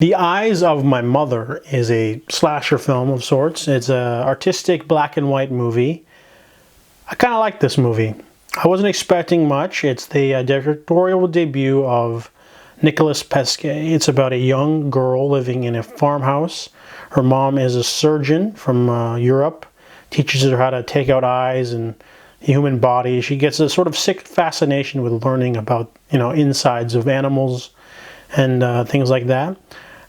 The Eyes of My Mother is a slasher film of sorts. It's an artistic black and white movie. I kind of like this movie. I wasn't expecting much. It's the directorial debut of Nicolas Pesquet. It's about a young girl living in a farmhouse. Her mom is a surgeon from Europe, teaches her how to take out eyes and the human body. She gets a sort of sick fascination with learning about, insides of animals and things like that,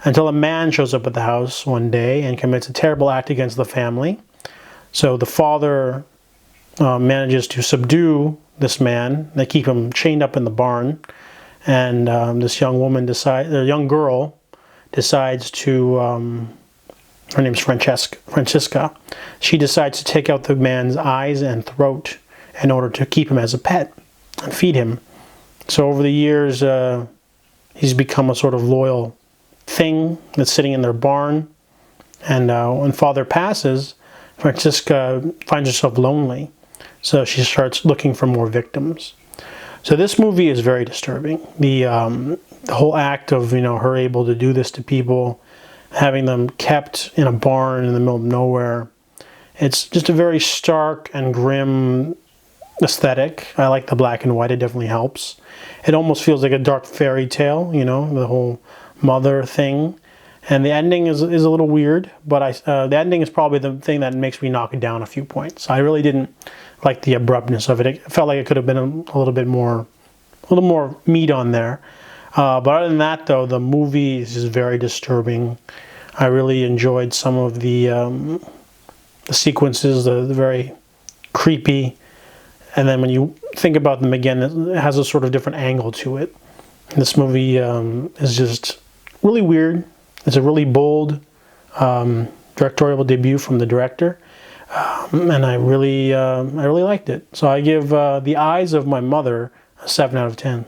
until a man shows up at the house one day and commits a terrible act against the family. So the father manages to subdue this man. They keep him chained up in the barn, and this young girl decides to, her name's Francesca. She decides to take out the man's eyes and throat in order to keep him as a pet and feed him. So over the years, he's become a sort of loyal thing that's sitting in their barn, and when father passes, Francesca finds herself lonely, so she starts looking for more victims. So this movie is very disturbing. The whole act of her able to do this to people, having them kept in a barn in the middle of nowhere, it's just a very stark and grim aesthetic. I like the black and white. It definitely helps. It almost feels like a dark fairy tale, the whole mother thing. And the ending is a little weird, but the ending is probably the thing that makes me knock it down a few points. I really didn't like the abruptness of it. It felt like it could have been a little more meat on there. But other than that, though, the movie is just very disturbing. I really enjoyed some of the sequences, the very creepy. And then when you think about them again, it has a sort of different angle to it. This movie is just really weird. It's a really bold directorial debut from the director, and I really liked it. So I give The Eyes of My Mother a 7 out of 10.